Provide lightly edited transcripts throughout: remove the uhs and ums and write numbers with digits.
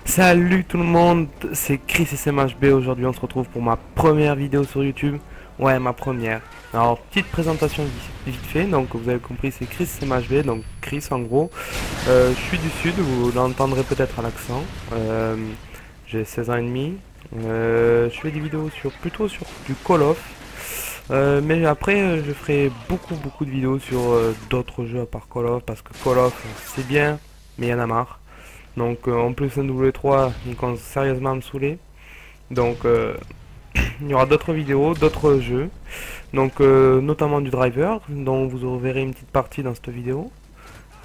Salut tout le monde, c'est Chris et SMHB. Aujourd'hui on se retrouve pour ma première vidéo sur YouTube. Ouais, ma première. Alors, petite présentation vite fait. Donc vous avez compris, c'est Chris et SMHB. Donc Chris en gros. Je suis du sud, vous l'entendrez peut-être à l'accent. J'ai 16 ans et demi. Je fais des vidéos plutôt sur du Call of. Mais après je ferai beaucoup de vidéos sur d'autres jeux à part Call of. Parce que Call of c'est bien, mais il y en a marre. Donc en plus un W3 il commence sérieusement à me saouler. Donc il y aura d'autres vidéos, d'autres jeux. Donc notamment du driver, dont vous verrez une petite partie dans cette vidéo.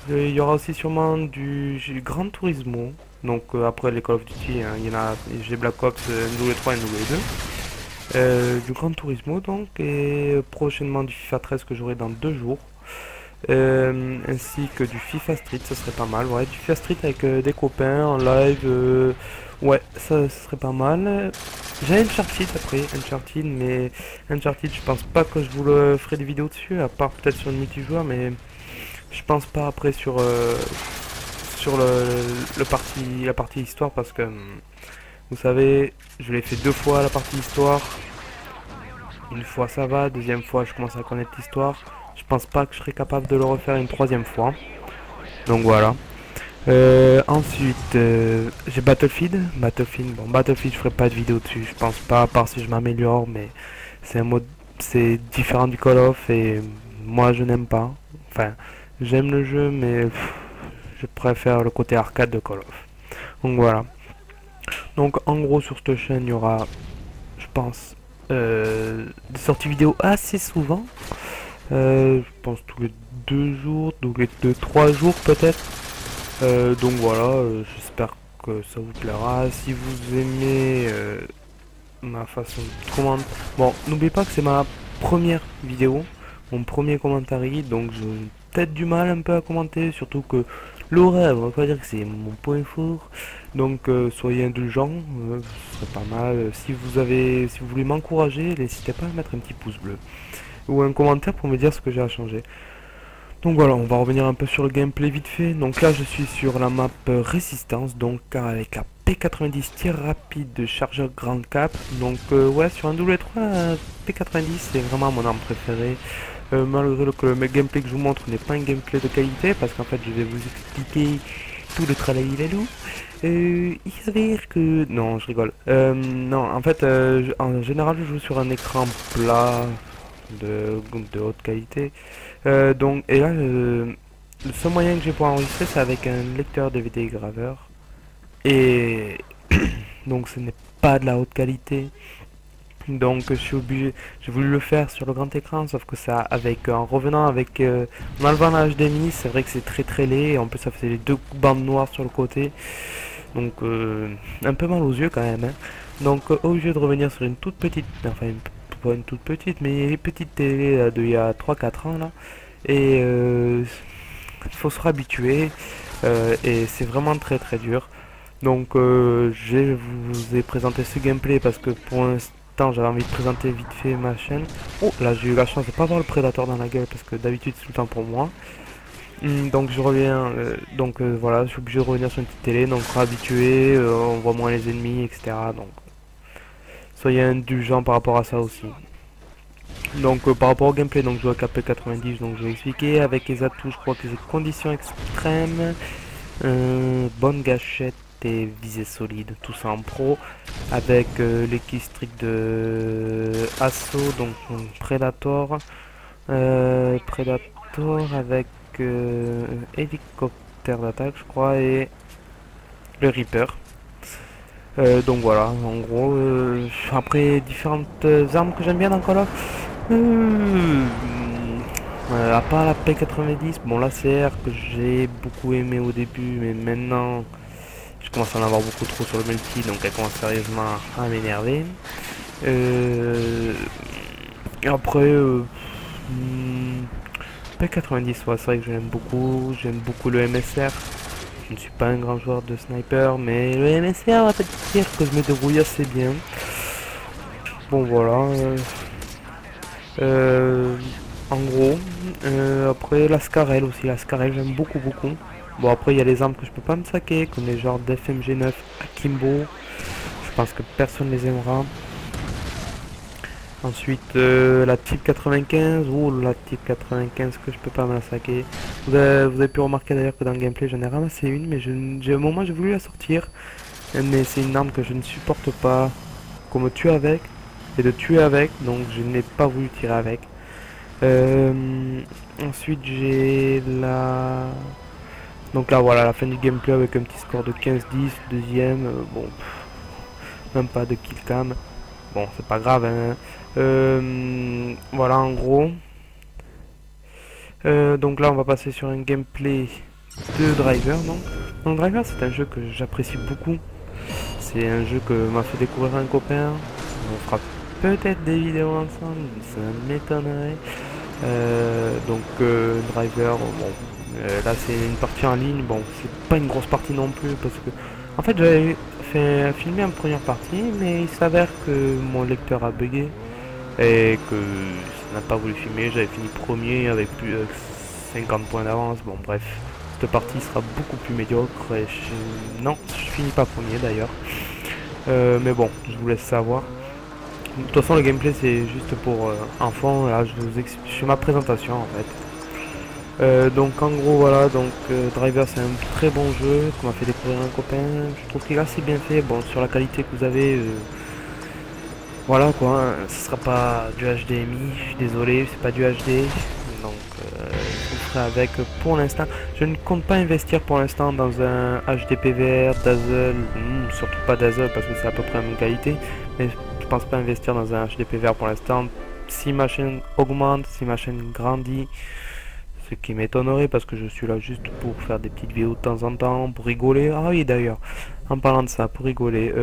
Il y aura aussi sûrement du Gran Turismo. Donc après les Call of Duty, hein, il y en a, j'ai Black Ops, W3 et W2. Du Gran Turismo donc, et prochainement du FIFA 13 que j'aurai dans 2 jours. Ainsi que du FIFA Street, ça serait pas mal. Ouais, du FIFA Street avec des copains en live. Ouais, ça serait pas mal. J'ai Uncharted après, Uncharted, mais Uncharted, je pense pas que je vous le ferai des vidéos dessus, à part peut-être sur le multijoueur, mais je pense pas après sur la partie histoire parce que vous savez, je l'ai fait 2 fois la partie histoire. Une fois ça va, deuxième fois je commence à connaître l'histoire. Je pense pas que je serai capable de le refaire une troisième fois. Donc voilà. Ensuite, j'ai Battlefield. Battlefield, je ferai pas de vidéo dessus. Je pense pas, à part si je m'améliore, mais c'est un mode, c'est différent du Call of et moi je n'aime pas. Enfin, j'aime le jeu, mais je préfère le côté arcade de Call of. Donc voilà. Donc en gros sur cette chaîne, il y aura, je pense, des sorties vidéo assez souvent. Je pense tous les 2 jours, tous les 3 jours peut-être. Donc voilà, j'espère que ça vous plaira. Si vous aimez ma façon de commenter, bon, n'oubliez pas que c'est ma première vidéo, mon premier commentaire, donc j'ai peut-être du mal un peu à commenter, surtout que l'horaire, on va pas dire que c'est mon point fort. Donc soyez indulgents, ce serait pas mal. Si vous voulez m'encourager, n'hésitez pas à mettre un petit pouce bleu ou un commentaire pour me dire ce que j'ai à changer. Donc voilà, on va revenir un peu sur le gameplay vite fait. Donc là, je suis sur la map Résistance, donc avec la P90 tir rapide de chargeur Grand Cap. Donc ouais, sur un W3, P90 c'est vraiment mon arme préférée. Malgré que le gameplay que je vous montre n'est pas un gameplay de qualité, parce qu'en fait je vais vous expliquer tout le travail lalou. Il s'avère que... Non, je rigole. Non, en fait, en général je joue sur un écran plat de haute qualité. Donc, et là, le seul moyen que j'ai pour enregistrer, c'est avec un lecteur DVD graveur. Et donc, ce n'est pas de la haute qualité. Donc, je suis obligé. J'ai voulu le faire sur le grand écran, sauf que ça, en revenant avec, en enlevant la HDMI, c'est vrai que c'est très laid. Et en plus, ça faisait les 2 bandes noires sur le côté. Donc, un peu mal aux yeux quand même. Hein. Donc, obligé de revenir sur une toute petite, enfin, pas une toute petite, mais une petite télé là, il y a 3 4 ans là. Et il faut se réhabituer. Et c'est vraiment très dur. Donc je vous ai présenté ce gameplay parce que pour l'instant j'avais envie de présenter vite fait ma chaîne. Oh là j'ai eu la chance de pas avoir le prédateur dans la gueule parce que d'habitude c'est tout le temps pour moi. Donc je reviens, voilà, je suis obligé de revenir sur une petite télé, donc réhabitué, on voit moins les ennemis, etc. Donc soyez indulgents par rapport à ça aussi. Donc par rapport au gameplay, donc je joue à KP90, donc je vais expliquer avec les atouts, je crois que c'est conditions extrêmes, bonne gâchette et visée solide, tout ça en pro, avec les keystricks de Assaut, donc Predator, Predator avec hélicoptère d'attaque je crois et le Reaper. Donc voilà, en gros, après différentes armes que j'aime bien dans Call of, à part la P90, bon la CR que j'ai beaucoup aimé au début, mais maintenant je commence à en avoir beaucoup trop sur le multi, donc elle commence sérieusement à m'énerver. Et après, P90, ouais, c'est vrai que j'aime beaucoup le MSR. Je ne suis pas un grand joueur de sniper, mais le MSR, on va peut-être dire que je me débrouille assez bien. Bon voilà. En gros, après la Scarel aussi, la Scarel j'aime beaucoup. Bon, après, il y a les armes que je peux pas me saquer, comme les genres d'FMG9 Akimbo. Je pense que personne les aimera. Ensuite, la Type 95, ou la Type 95 que je peux pas me la saquer. Vous avez pu remarquer d'ailleurs que dans le gameplay, j'en ai ramassé une, mais au moment j'ai voulu la sortir. Mais c'est une arme que je ne supporte pas, qu'on me tue avec, et de tuer avec, donc je n'ai pas voulu tirer avec. Ensuite, j'ai la... Donc là, voilà, la fin du gameplay avec un petit score de 15-10, deuxième, bon, même pas de kill cam. Bon, c'est pas grave, hein. Voilà, en gros. Donc là, on va passer sur un gameplay de Driver, donc Driver, c'est un jeu que j'apprécie beaucoup. C'est un jeu que m'a fait découvrir un copain. On fera peut-être des vidéos ensemble, ça m'étonnerait. Driver, bon, là c'est une partie en ligne. Bon, c'est pas une grosse partie non plus parce que, en fait, j'avais fait filmer en première partie, mais il s'avère que mon lecteur a bugué et que ça n'a pas voulu filmer. J'avais fini premier avec plus de 50 points d'avance. Bon, bref, cette partie sera beaucoup plus médiocre. Et non, je finis pas premier d'ailleurs. Mais bon, je vous laisse savoir. De toute façon, le gameplay c'est juste pour enfants. Là, je fais ma présentation en fait. Donc en gros voilà, donc Driver c'est un très bon jeu qu'on m'a fait découvrir un copain. Je trouve qu'il est assez bien fait. Bon, sur la qualité que vous avez, voilà quoi, hein, ce sera pas du HDMI. Je suis désolé, c'est pas du HD. Donc je vous ferai avec pour l'instant. Je ne compte pas investir pour l'instant dans un HD PVR, Dazzle, surtout pas Dazzle parce que c'est à peu près la même qualité. Mais je pense pas investir dans un HD PVR pour l'instant. Si ma chaîne augmente, si ma chaîne grandit, ce qui m'étonnerait parce que je suis là juste pour faire des petites vidéos de temps en temps, pour rigoler. Ah oui d'ailleurs, en parlant de ça, pour rigoler,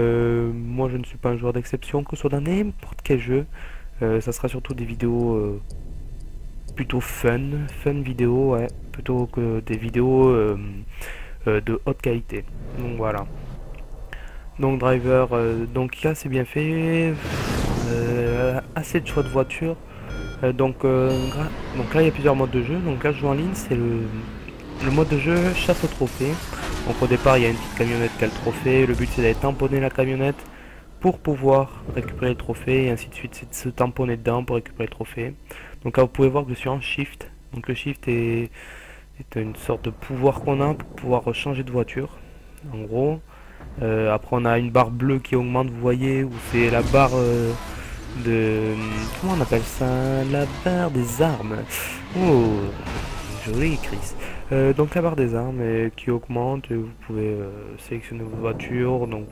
moi je ne suis pas un joueur d'exception, que ce soit dans n'importe quel jeu. Ça sera surtout des vidéos plutôt fun vidéo, ouais, plutôt que des vidéos de haute qualité. Donc voilà. Donc Driver, donc là c'est bien fait, assez de choix de voiture. Donc là il y a plusieurs modes de jeu. Donc là je joue en ligne, c'est le mode de jeu chasse au trophée. Donc au départ il y a une petite camionnette qui a le trophée. Le but c'est d'aller tamponner la camionnette pour pouvoir récupérer le trophée et ainsi de suite. C'est de se tamponner dedans pour récupérer le trophée. Donc là vous pouvez voir que je suis en shift. Donc le shift est une sorte de pouvoir qu'on a pour pouvoir changer de voiture. En gros. Après on a une barre bleue qui augmente, vous voyez, où c'est la barre de... Comment on appelle ça? La barre des armes. Oh, joli Chris. Donc la barre des armes qui augmente, vous pouvez sélectionner vos voitures, donc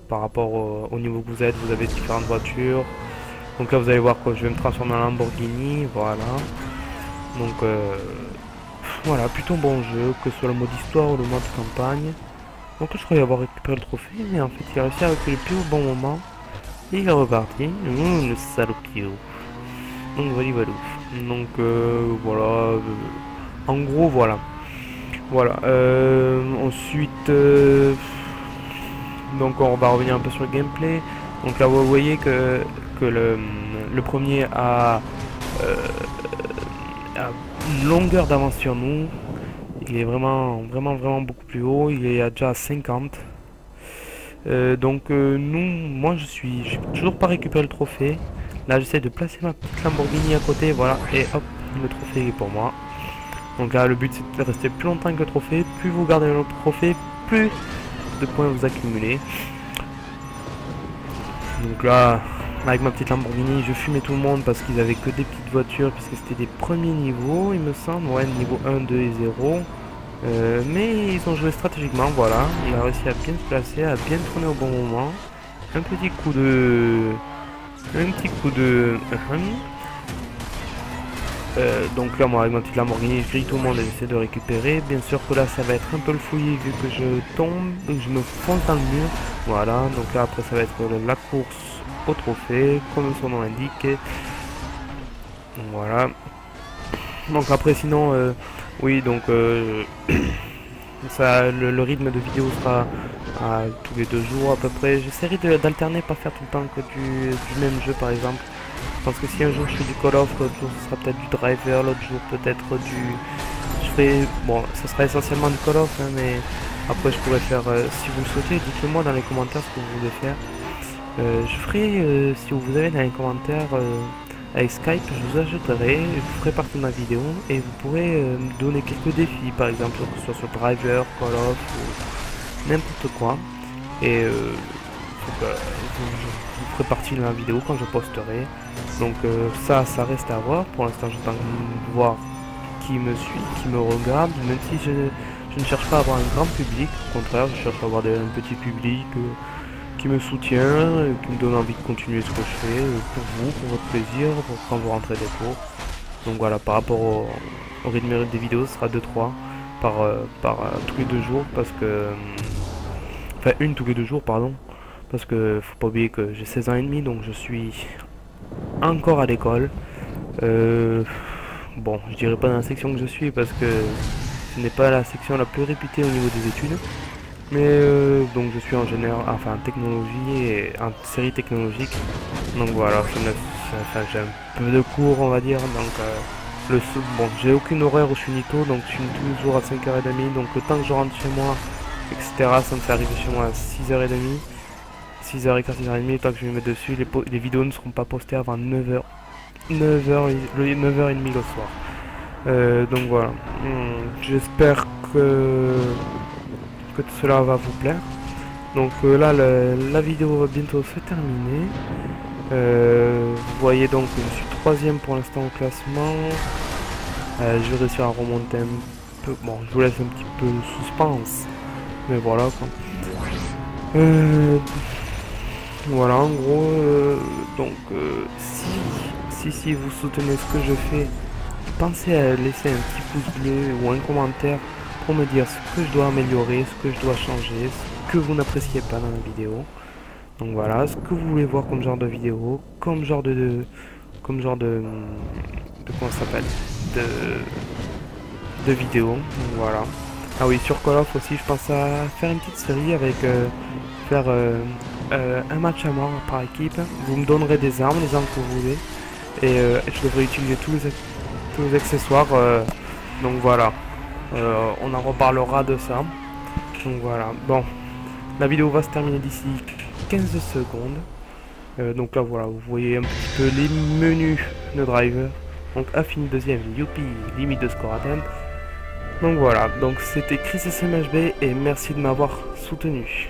par rapport au niveau que vous êtes, vous avez différentes voitures. Donc là vous allez voir quoi, je vais me transformer en Lamborghini, voilà. Donc voilà, plutôt bon jeu, que ce soit le mode histoire ou le mode campagne. Donc je croyais avoir récupéré le trophée, mais en fait il a réussi à récupérer plus au bon moment. Et il est reparti. Le salopio. Donc voilà, voilà. Donc voilà. En gros voilà. Voilà. Ensuite donc on va revenir un peu sur le gameplay. Donc là vous voyez que le premier a une longueur d'avance sur nous. Il est vraiment beaucoup plus haut. Il est déjà à 50. Moi j'ai toujours pas récupéré le trophée. Là j'essaie de placer ma petite Lamborghini à côté, voilà, et hop, le trophée est pour moi. Donc là le but c'est de rester plus longtemps que le trophée. Plus vous gardez le trophée, plus de points vous accumulez. Donc là, avec ma petite Lamborghini, je fumais tout le monde parce qu'ils avaient que des petites voitures, puisque c'était des premiers niveaux, il me semble, ouais, niveau 1, 2 et 0. Mais ils ont joué stratégiquement, voilà. Il a réussi à bien se placer, à bien tourner au bon moment. Un petit coup de... donc là moi avec ma petite Lamborghini je grille tout le monde et j'essaie de récupérer. Bien sûr que là ça va être un peu le fouillis vu que je tombe, donc je me fonce dans le mur. Voilà, donc là après ça va être la course au trophée, comme son nom l'indique. Voilà. Donc après sinon, oui donc ça, le rythme de vidéo sera à tous les 2 jours à peu près. J'essaierai d'alterner, pas faire tout le temps que du même jeu par exemple. Parce que si un jour je fais du Call of, l'autre jour ce sera peut-être du Driver, l'autre jour peut-être du... Je ferai, bon, ça sera essentiellement du Call of, hein, mais après je pourrais faire, si vous le souhaitez, dites-le moi dans les commentaires ce que vous voulez faire. Je ferai, si vous avez dans les commentaires, avec Skype, je vous ajouterai, je vous ferai partie de ma vidéo et vous pourrez me donner quelques défis, par exemple, que ce soit sur Driver, Call of, ou n'importe quoi. Et je ferai partie de ma vidéo quand je posterai. Donc ça reste à voir. Pour l'instant, j'attends de voir qui me suit, qui me regarde, même si je ne cherche pas à avoir un grand public. Au contraire, je cherche à avoir un petit public qui me soutient, qui me donne envie de continuer ce que je fais, pour vous, pour votre plaisir, pour quand vous rentrez des cours. Donc voilà, par rapport au rythme des vidéos, ce sera 2-3 par tous les 2 jours, parce que... Enfin, une tous les 2 jours, pardon. Parce que faut pas oublier que j'ai 16 ans et demi, donc je suis encore à l'école. Bon, je dirais pas dans la section que je suis, parce que ce n'est pas la section la plus réputée au niveau des études. Mais donc je suis en général, enfin en technologie et en série technologique. Donc voilà, enfin, j'ai un peu de cours on va dire. Donc bon, j'ai aucune horaire où je suis Nico, donc je suis tous les jours à 5h30. Donc le temps que je rentre chez moi, etc. Ça me fait arriver chez moi à 6h30. 6h15, 6h30, le temps que je vais me mettre dessus, les vidéos ne seront pas postées avant 9h. 9h30 le soir. Donc voilà. J'espère que tout cela va vous plaire. Donc là, la vidéo va bientôt se terminer. Vous voyez donc que je suis 3ème pour l'instant au classement. Je vais réussir à remonter un peu. Bon, je vous laisse un petit peu de suspense. Mais voilà quoi. Voilà en gros. Donc si vous soutenez ce que je fais, pensez à laisser un petit pouce bleu ou un commentaire pour me dire ce que je dois améliorer, ce que je dois changer, ce que vous n'appréciez pas dans la vidéo. Donc voilà, ce que vous voulez voir comme genre de vidéo, comme genre de comment ça s'appelle, de vidéo. Donc voilà. Ah oui, sur Call of aussi, je pense à faire une petite série avec faire un match à mort par équipe. Vous me donnerez des armes, les armes que vous voulez, et je devrais utiliser tous les accessoires. Donc voilà. On en reparlera de ça. Donc voilà. Bon, la vidéo va se terminer d'ici 15 secondes. Donc là voilà, vous voyez un petit peu les menus de driver. Donc affine 2ème, youpi, limite de score atteinte. Donc voilà, donc c'était Chris SMHB et merci de m'avoir soutenu.